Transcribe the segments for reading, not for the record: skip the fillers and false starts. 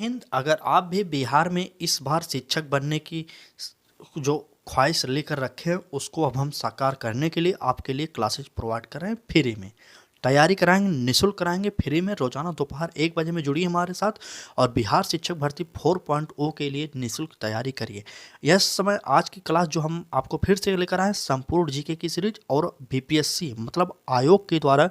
हिंद, अगर आप भी बिहार में इस बार शिक्षक बनने की जो ख्वाहिश लेकर रखे हैं उसको अब हम साकार करने के लिए आपके लिए क्लासेस प्रोवाइड कर रहे हैं फ्री में। तैयारी कराएंगे, निःशुल्क कराएंगे फ्री में। रोजाना दोपहर 1 बजे में जुड़िए हमारे साथ और बिहार शिक्षक भर्ती 4.0 के लिए निःशुल्क तैयारी करिए। यह समय आज की क्लास जो हम आपको फिर से लेकर आए हैं, संपूर्ण जीके की सीरीज और बीपीएससी मतलब आयोग के द्वारा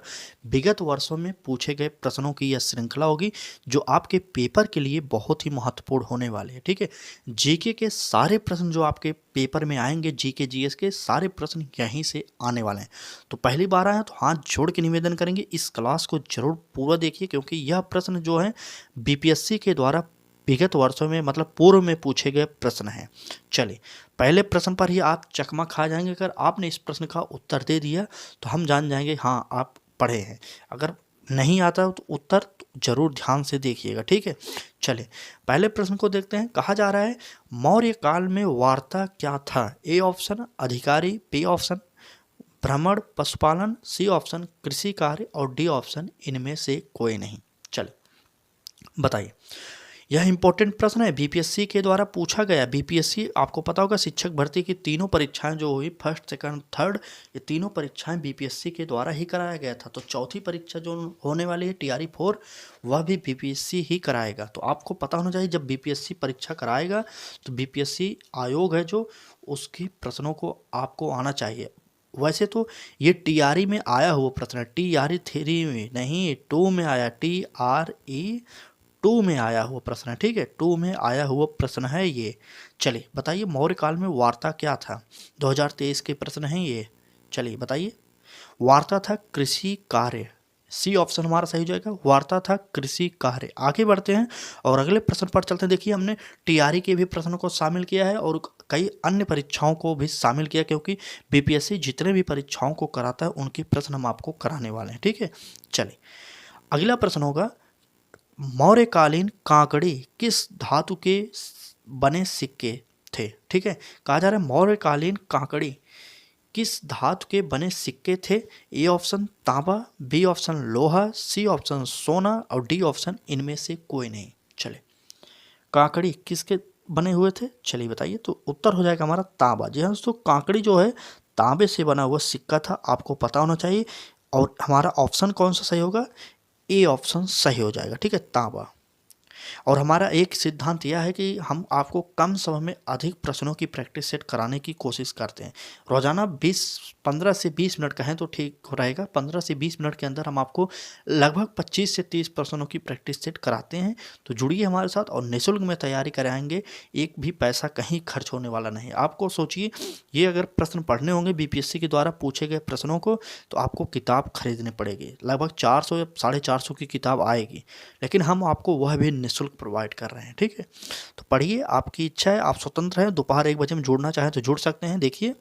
विगत वर्षों में पूछे गए प्रश्नों की यह श्रृंखला होगी जो आपके पेपर के लिए बहुत ही महत्वपूर्ण होने वाले हैं। ठीक है, जीके के सारे प्रश्न जो आपके पेपर में आएंगे, जीके जीएस के सारे प्रश्न यहीं से आने वाले हैं। तो पहली बार आए हैं तो हाथ जोड़ के निवेदन करेंगे इस क्लास को जरूर पूरा देखिए, क्योंकि यह प्रश्न जो है बीपीएससी के द्वारा विगत वर्षों में मतलब पूर्व में पूछे गए प्रश्न हैं। चलिए, पहले प्रश्न पर ही आप चकमा खा जाएंगे। अगर आपने इस प्रश्न का उत्तर दे दिया तो हम जान जाएंगे हाँ आप पढ़े हैं। अगर नहीं आता तो उत्तर जरूर ध्यान से देखिएगा। ठीक है, चलिए पहले प्रश्न को देखते हैं। कहा जा रहा है मौर्य काल में वार्ता क्या था? ए ऑप्शन अधिकारी, बी ऑप्शन भ्रमण पशुपालन, सी ऑप्शन कृषि कार्य और डी ऑप्शन इनमें से कोई नहीं। चलिए बताइए, यह इंपॉर्टेंट प्रश्न है, बीपीएससी के द्वारा पूछा गया। बीपीएससी आपको पता होगा शिक्षक भर्ती की तीनों परीक्षाएं जो हुई, फर्स्ट सेकंड थर्ड, ये तीनों परीक्षाएं बीपीएससी के द्वारा ही कराया गया था। तो चौथी परीक्षा जो होने वाली है टीआरई 4, वह भी बीपीएससी ही कराएगा। तो आपको पता होना चाहिए जब बीपीएससी परीक्षा कराएगा तो बीपीएससी आयोग है जो उसकी प्रश्नों को आपको आना चाहिए। वैसे तो ये टीआरई में आया हुआ प्रश्न है, टीआरई 3 में नहीं, 2 में आया, टीआरई 2 में आया हुआ प्रश्न है। ठीक है, 2 में आया हुआ प्रश्न है ये। चलिए बताइए, मौर्य काल में वार्ता क्या था? 2023 के प्रश्न हैं ये। चलिए बताइए, वार्ता था कृषि कार्य। सी ऑप्शन हमारा सही हो जाएगा, वार्ता था कृषि कार्य। आगे बढ़ते हैं और अगले प्रश्न पर चलते हैं। देखिए, हमने टीआरई के भी प्रश्नों को शामिल किया है और कई अन्य परीक्षाओं को भी शामिल किया, क्योंकि बीपीएससी जितने भी परीक्षाओं को कराता है उनके प्रश्न हम आपको कराने वाले हैं। ठीक है, चलिए अगला प्रश्न होगा, मौर्यकालीन कांकड़ी किस धातु के बने सिक्के थे? ठीक है, कहा जा रहा है मौर्यकालीन कांकड़ी किस धातु के बने सिक्के थे? ए ऑप्शन तांबा, बी ऑप्शन लोहा, सी ऑप्शन सोना और डी ऑप्शन इनमें से कोई नहीं। चले, कांकड़ी किसके बने हुए थे? चलिए बताइए, तो उत्तर हो जाएगा हमारा तांबा। जी हाँ दोस्तों, कांकड़ी जो है तांबे से बना हुआ सिक्का था, आपको पता होना चाहिए। और हमारा ऑप्शन कौन सा सही होगा? ए ऑप्शन सही हो जाएगा। ठीक है, तांबा। और हमारा एक सिद्धांत यह है कि हम आपको कम समय में अधिक प्रश्नों की प्रैक्टिस सेट कराने की कोशिश करते हैं। रोजाना 15 से 20 मिनट कहें तो ठीक रहेगा। 15 से 20 मिनट के अंदर हम आपको लगभग 25 से 30 प्रश्नों की प्रैक्टिस सेट कराते हैं। तो जुड़िए हमारे साथ और निःशुल्क में तैयारी कराएंगे, एक भी पैसा कहीं खर्च होने वाला नहीं। आपको सोचिए, ये अगर प्रश्न पढ़ने होंगे बीपीएससी के द्वारा पूछे गए प्रश्नों को, तो आपको किताब खरीदनी पड़ेगी। लगभग 400 या 450 की किताब आएगी, लेकिन हम आपको वह भी निःशुल्क प्रोवाइड कर रहे हैं। ठीक है, तो पढ़िए, आपकी इच्छा है, आप स्वतंत्र हैं। दोपहर 1 बजे में जुड़ना चाहें तो जुड़ सकते हैं। देखिए,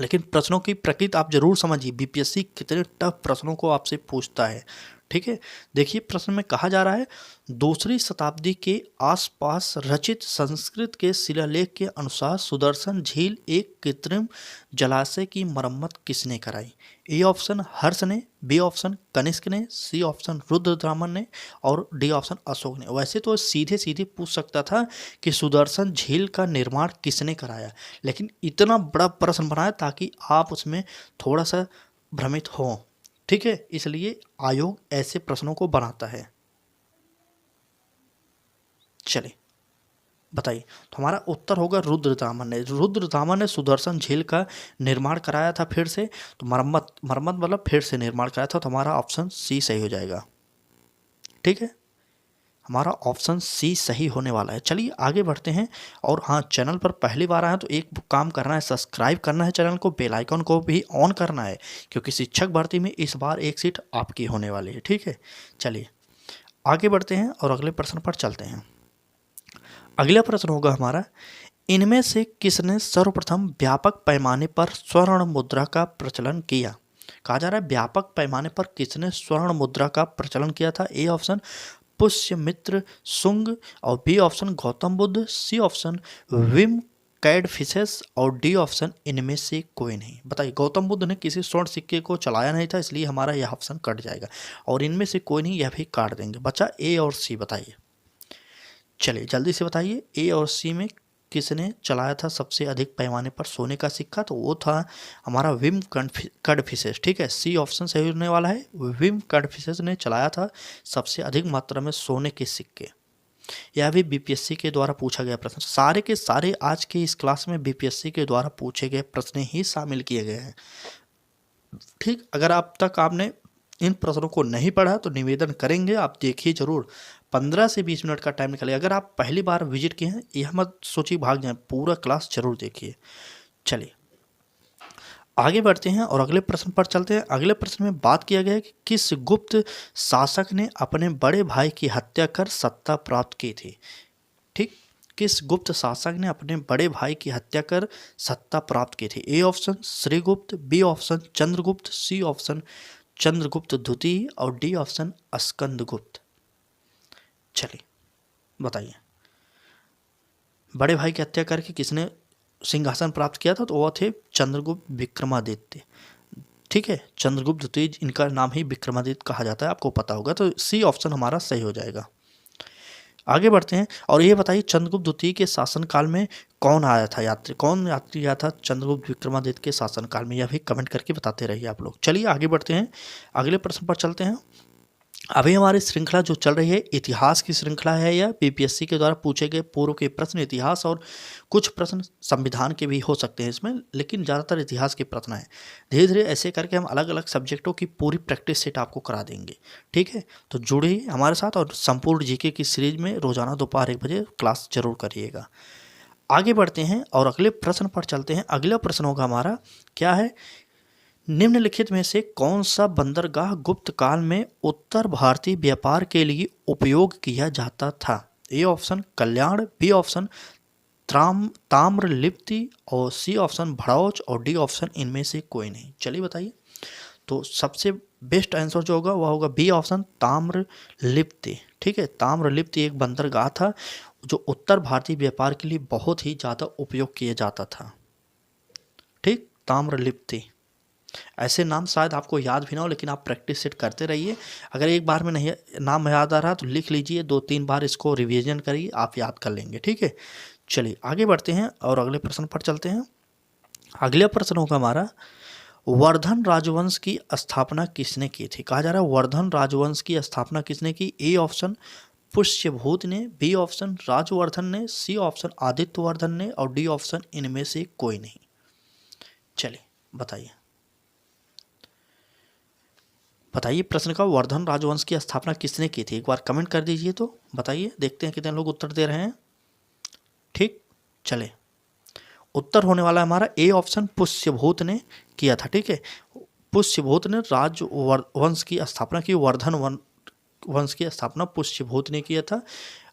लेकिन प्रश्नों की प्रकृति आप जरूर समझिए, बीपीएससी कितने टफ प्रश्नों को आपसे पूछता है। ठीक है, देखिए प्रश्न में कहा जा रहा है, दूसरी शताब्दी के आसपास रचित संस्कृत के शिलालेख के अनुसार सुदर्शन झील एक कृत्रिम जलाशय की मरम्मत किसने कराई? ए ऑप्शन हर्ष ने, बी ऑप्शन कनिष्क ने, सी ऑप्शन रुद्रदामन ने और डी ऑप्शन अशोक ने। वैसे तो सीधे सीधे पूछ सकता था कि सुदर्शन झील का निर्माण किसने कराया, लेकिन इतना बड़ा प्रश्न बनाया ताकि आप उसमें थोड़ा सा भ्रमित हों। ठीक है, इसलिए आयोग ऐसे प्रश्नों को बनाता है। चलिए बताइए, तो हमारा उत्तर होगा रुद्रदामन ने। रुद्रदामन ने सुदर्शन झील का निर्माण कराया था फिर से। तो मरम्मत मतलब फिर से निर्माण कराया था। तो हमारा ऑप्शन सी सही हो जाएगा। ठीक है, हमारा ऑप्शन सी सही होने वाला है। चलिए आगे बढ़ते हैं। और हाँ, चैनल पर पहली बार आए हैं तो एक काम करना है, सब्सक्राइब करना है चैनल को, बेल आइकन को भी ऑन करना है, क्योंकि शिक्षक भर्ती में इस बार एक सीट आपकी होने वाली है। ठीक है, चलिए आगे बढ़ते हैं और अगले प्रश्न पर चलते हैं। अगला प्रश्न होगा हमारा, इनमें से किसने सर्वप्रथम व्यापक पैमाने पर स्वर्ण मुद्रा का प्रचलन किया? कहा जा रहा है व्यापक पैमाने पर किसने स्वर्ण मुद्रा का प्रचलन किया था? ए ऑप्शन पुष्यमित्र शुंग और B option Gautam Buddha, C option Vima Kadphises और डी ऑप्शन इनमें से कोई नहीं। बताइए, गौतम बुद्ध ने किसी स्वर्ण सिक्के को चलाया नहीं था, इसलिए हमारा यह ऑप्शन कट जाएगा। और इनमें से कोई नहीं, यह भी काट देंगे। बचा ए और सी। बताइए, चलिए जल्दी से बताइए, ए और सी में किसने चलाया था सबसे अधिक पैमाने पर सोने का सिक्का? तो वो था हमारा विम कडफिसेस। ठीक है, सी ऑप्शन सही होने वाला है। विम कडफिसेस ने चलाया था सबसे अधिक मात्रा में सोने के सिक्के। यह भी बीपीएससी के द्वारा पूछा गया प्रश्न। सारे के सारे आज के इस क्लास में बीपीएससी के द्वारा पूछे गए प्रश्न ही शामिल किए गए हैं। ठीक, अगर अब तक आपने इन प्रश्नों को नहीं पढ़ा तो निवेदन करेंगे आप देखिए जरूर, 15 से 20 मिनट का टाइम निकालिए। अगर आप पहली बार विजिट किए हैं, यह मत सोचिए भाग जाएं, पूरा क्लास जरूर देखिए। चलिए आगे बढ़ते हैं और अगले प्रश्न पर चलते हैं। अगले प्रश्न में बात किया गया है कि किस गुप्त शासक ने अपने बड़े भाई की हत्या कर सत्ता प्राप्त की थी? ठीक, किस गुप्त शासक ने अपने बड़े भाई की हत्या कर सत्ता प्राप्त की थी? A option Shrigupta, B option Chandragupta, C option Chandragupta द्वितीय और डी ऑप्शन स्कंदगुप्त। चलिए बताइए, बड़े भाई की हत्या करके किसने सिंहासन प्राप्त किया था? तो वह थे चंद्रगुप्त विक्रमादित्य। ठीक है, चंद्रगुप्त द्वितीय, इनका नाम ही विक्रमादित्य कहा जाता है, आपको पता होगा। तो सी ऑप्शन हमारा सही हो जाएगा। आगे बढ़ते हैं और ये बताइए, चंद्रगुप्त द्वितीय के शासनकाल में कौन आया था यात्री? कौन यात्री आया था चंद्रगुप्त विक्रमादित्य के शासनकाल में? यह भी कमेंट करके बताते रहिए आप लोग। चलिए आगे बढ़ते हैं, अगले प्रश्न पर चलते हैं। अभी हमारी श्रृंखला जो चल रही है इतिहास की श्रृंखला है, या बीपीएससी के द्वारा पूछे गए पूर्व के प्रश्न इतिहास और कुछ प्रश्न संविधान के भी हो सकते हैं इसमें, लेकिन ज़्यादातर इतिहास के प्रश्न हैं। धीरे धीरे ऐसे करके हम अलग अलग सब्जेक्टों की पूरी प्रैक्टिस सेट आपको करा देंगे। ठीक है, तो जुड़िए हमारे साथ और संपूर्ण जीके की सीरीज में रोजाना दोपहर 1 बजे क्लास जरूर करिएगा। आगे बढ़ते हैं और अगले प्रश्न पर चलते हैं। अगला प्रश्न होगा हमारा, क्या है, निम्नलिखित में से कौन सा बंदरगाह गुप्त काल में उत्तर भारतीय व्यापार के लिए उपयोग किया जाता था? A option Kalyan, B option Tamralipti और सी ऑप्शन भड़ौच और डी ऑप्शन इनमें से कोई नहीं। चलिए बताइए, तो सबसे बेस्ट आंसर जो होगा वह होगा बी ऑप्शन ताम्रलिप्ति। ठीक है, ताम्रलिप्ति एक बंदरगाह था जो उत्तर भारतीय व्यापार के लिए बहुत ही ज़्यादा उपयोग किया जाता था। ठीक, ताम्रलिप्ति, ऐसे नाम शायद आपको याद भी ना हो, लेकिन आप प्रैक्टिस सेट करते रहिए। अगर एक बार में नहीं नाम याद आ रहा तो लिख लीजिए, 2-3 बार इसको रिवीजन करिए, आप याद कर लेंगे। ठीक है, चलिए आगे बढ़ते हैं और अगले प्रश्न पर चलते हैं। अगला प्रश्न होगा हमारा, वर्धन राजवंश की स्थापना किसने की थी? कहा जा रहा है वर्धन राजवंश की स्थापना किसने की? ए ऑप्शन पुष्यभूत ने, बी ऑप्शन राजवर्धन ने, सी ऑप्शन आदित्यवर्धन ने और डी ऑप्शन इनमें से कोई नहीं। चलिए बताइए, बताइए प्रश्न का, वर्धन राजवंश की स्थापना किसने की थी? एक बार कमेंट कर दीजिए तो बताइए, देखते हैं कितने लोग उत्तर दे रहे हैं। ठीक, चले, उत्तर होने वाला हमारा ए ऑप्शन पुष्यभूत ने किया था। ठीक है, पुष्यभूत ने राजवंश की स्थापना की, वर्धन वंश की स्थापना पुष्यभूत ने किया था।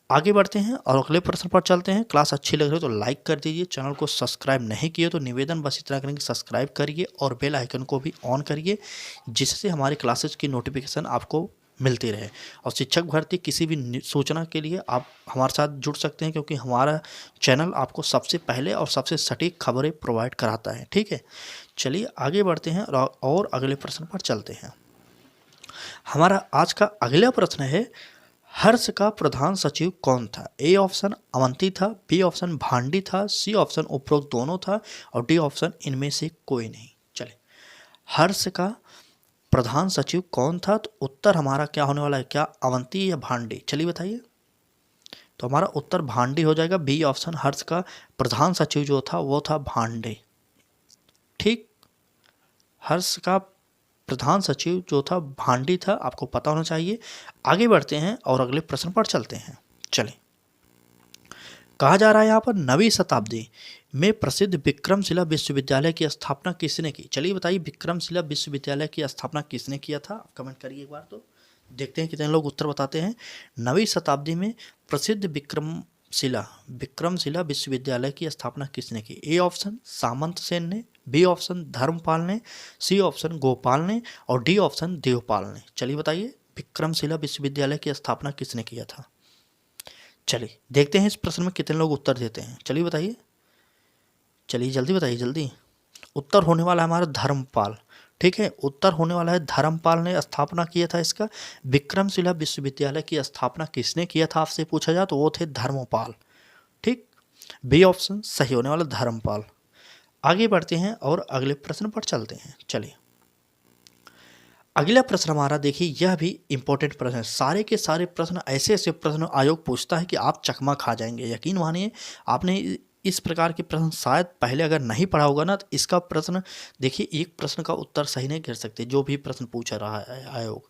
आगे बढ़ते हैं और अगले प्रश्न पर चलते हैं। क्लास अच्छी लग रही है तो लाइक कर दीजिए, चैनल को सब्सक्राइब नहीं किए तो निवेदन बस इतना करेंगे, सब्सक्राइब करिए और बेल आइकन को भी ऑन करिए, जिससे हमारी क्लासेस की नोटिफिकेशन आपको मिलती रहे। और शिक्षक भर्ती किसी भी सूचना के लिए आप हमारे साथ जुड़ सकते हैं, क्योंकि हमारा चैनल आपको सबसे पहले और सबसे सटीक खबरें प्रोवाइड कराता है। ठीक है, चलिए आगे बढ़ते हैं और अगले प्रश्न पर चलते हैं। हमारा आज का अगला प्रश्न है, हर्ष का प्रधान सचिव कौन था? ए ऑप्शन अवंती था, बी ऑप्शन भांडी था, सी ऑप्शन उपरोक्त दोनों था और डी ऑप्शन इनमें से कोई नहीं। चले, हर्ष का प्रधान सचिव कौन था? तो उत्तर हमारा क्या होने वाला है, क्या अवंती या भांडी? चलिए बताइए, तो हमारा उत्तर भांडी हो जाएगा। बी ऑप्शन, हर्ष का प्रधान सचिव जो था वो था भांडे। ठीक, हर्ष का प्रधान सचिव जो था भांडी था, आपको पता होना चाहिए। आगे बढ़ते हैं और अगले प्रश्न पर चलते हैं। चलें, कहा जा रहा है यहाँ पर 9वीं शताब्दी में प्रसिद्ध विक्रमशिला विश्वविद्यालय की स्थापना किसने की? चलिए बताइए, विक्रमशिला विश्वविद्यालय की स्थापना किसने किया था? आप कमेंट करिए एक बार, तो देखते हैं कितने लोग उत्तर बताते हैं। 9वीं शताब्दी में प्रसिद्ध विक्रमशिला विश्वविद्यालय की स्थापना किसने की? ए ऑप्शन सामंत सेन ने, बी ऑप्शन धर्मपाल ने, सी ऑप्शन गोपाल ने और डी ऑप्शन देवपाल ने। चलिए बताइए, विक्रमशिला विश्वविद्यालय की स्थापना किसने किया था? चलिए देखते हैं इस प्रश्न में कितने लोग उत्तर देते हैं। चलिए बताइए, चलिए जल्दी बताइए, जल्दी। उत्तर होने वाला है हमारा धर्मपाल। ठीक है। उत्तर होने वाला है धर्मपाल ने स्थापना किया था इसका। विक्रमशिला विश्वविद्यालय की स्थापना किसने किया था आपसे पूछा जाए तो वो थे धर्मपाल। ठीक, बी ऑप्शन सही होने वाला धर्मपाल। आगे बढ़ते हैं और अगले प्रश्न पर चलते हैं। चलिए अगला प्रश्न हमारा देखिए, यह भी इंपॉर्टेंट प्रश्न है। सारे के सारे प्रश्न ऐसे ऐसे प्रश्न आयोग पूछता है कि आप चकमा खा जाएंगे। यकीन मानिए आपने इस प्रकार के प्रश्न शायद पहले अगर नहीं पढ़ा होगा ना, तो इसका प्रश्न देखिए, एक प्रश्न का उत्तर सही नहीं कर सकते जो भी प्रश्न पूछ रहा है आयोग।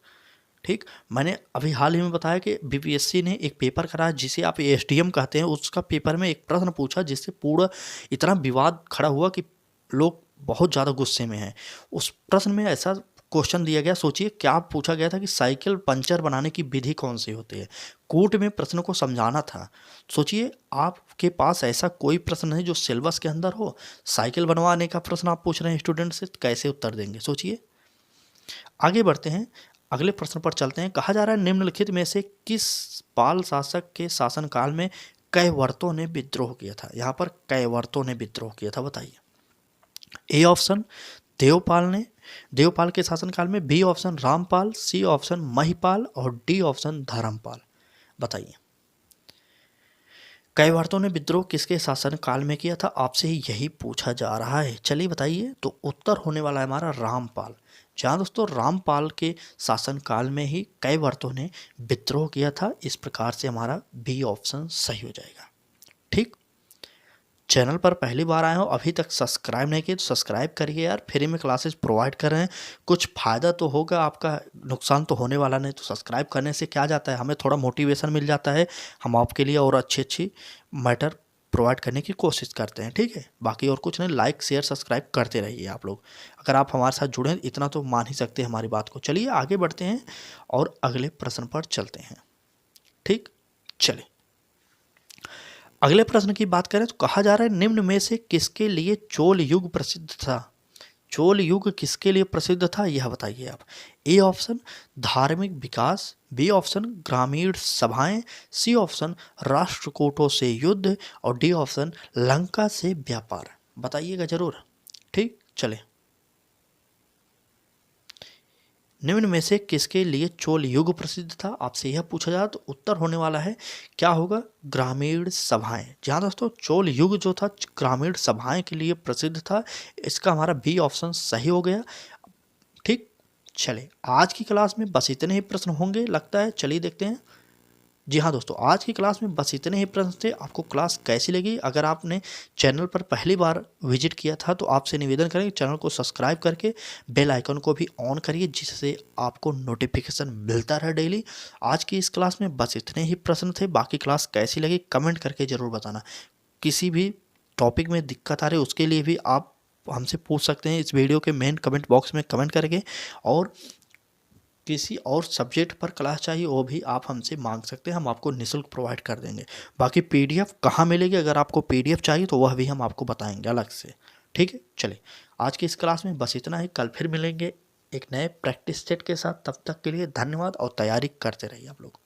ठीक, मैंने अभी हाल ही में बताया कि बीपीएससी ने एक पेपर कराया जिसे आप एसडीएम कहते हैं। उसका पेपर में एक प्रश्न पूछा जिससे पूरा इतना विवाद खड़ा हुआ कि लोग बहुत ज़्यादा गुस्से में हैं। उस प्रश्न में ऐसा क्वेश्चन दिया गया, सोचिए क्या पूछा गया था कि साइकिल पंचर बनाने की विधि कौन सी होती है। कोर्ट में प्रश्न को समझाना था। सोचिए आपके पास ऐसा कोई प्रश्न नहीं जो सिलेबस के अंदर हो, साइकिल बनवाने का प्रश्न आप पूछ रहे हैं स्टूडेंट से, कैसे उत्तर देंगे सोचिए। आगे बढ़ते हैं, अगले प्रश्न पर चलते हैं। कहा जा रहा है निम्नलिखित में से किस पाल शासक के शासनकाल में कैवर्तों ने विद्रोह किया था। यहाँ पर कैवर्तों ने विद्रोह किया था, बताइए। ए ऑप्शन देवपाल के शासनकाल में, B option Rampal, C option Mahipal और डी ऑप्शन धर्मपाल। बताइए कैवर्तों ने विद्रोह किसके शासनकाल में किया था, आपसे यही पूछा जा रहा है। चलिए बताइए, तो उत्तर होने वाला है हमारा रामपाल। जहाँ दोस्तों रामपाल के शासनकाल में ही कैवर्तों ने विद्रोह किया था। इस प्रकार से हमारा बी ऑप्शन सही हो जाएगा। ठीक, चैनल पर पहली बार आए हो, अभी तक सब्सक्राइब नहीं किए तो सब्सक्राइब करिए यार। फ्री में क्लासेस प्रोवाइड कर रहे हैं, कुछ फ़ायदा तो होगा, आपका नुकसान तो होने वाला नहीं। तो सब्सक्राइब करने से क्या जाता है, हमें थोड़ा मोटिवेशन मिल जाता है, हम आपके लिए और अच्छी मैटर प्रोवाइड करने की कोशिश करते हैं। ठीक है, बाकी और कुछ नहीं, लाइक शेयर सब्सक्राइब करते रहिए आप लोग। अगर आप हमारे साथ जुड़े इतना तो मान ही सकते हैं हमारी बात को। चलिए आगे बढ़ते हैं और अगले प्रश्न पर चलते हैं। ठीक, चलिए अगले प्रश्न की बात करें तो कहा जा रहा है निम्न में से किसके लिए चोल युग प्रसिद्ध था। चोल युग किसके लिए प्रसिद्ध था यह बताइए आप। ए ऑप्शन धार्मिक विकास, बी ऑप्शन ग्रामीण सभाएं, सी ऑप्शन राष्ट्रकूटों से युद्ध और डी ऑप्शन लंका से व्यापार। बताइएगा जरूर। ठीक, चले निम्न में से किसके लिए चोल युग प्रसिद्ध था, आपसे यह पूछा जाए तो उत्तर होने वाला है क्या होगा, ग्रामीण सभाएं। जहाँ दोस्तों चोल युग जो था ग्रामीण सभाएं के लिए प्रसिद्ध था। इसका हमारा बी ऑप्शन सही हो गया। ठीक, चले आज की क्लास में बस इतने ही प्रश्न होंगे लगता है। चलिए देखते हैं। जी हाँ दोस्तों, आज की क्लास में बस इतने ही प्रश्न थे। आपको क्लास कैसी लगी, अगर आपने चैनल पर पहली बार विजिट किया था तो आपसे निवेदन करें चैनल को सब्सक्राइब करके बेल आइकन को भी ऑन करिए जिससे आपको नोटिफिकेशन मिलता रहे डेली। आज की इस क्लास में बस इतने ही प्रश्न थे। बाकी क्लास कैसी लगी कमेंट करके ज़रूर बताना। किसी भी टॉपिक में दिक्कत आ रही है उसके लिए भी आप हमसे पूछ सकते हैं इस वीडियो के मेन कमेंट बॉक्स में कमेंट करके। और किसी और सब्जेक्ट पर क्लास चाहिए वो भी आप हमसे मांग सकते हैं, हम आपको निःशुल्क प्रोवाइड कर देंगे। बाकी पीडीएफ कहाँ मिलेगी, अगर आपको पीडीएफ चाहिए तो वह भी हम आपको बताएंगे अलग से। ठीक है, चलिए आज की इस क्लास में बस इतना ही। कल फिर मिलेंगे एक नए प्रैक्टिस सेट के साथ। तब तक के लिए धन्यवाद और तैयारी करते रहिए आप लोग।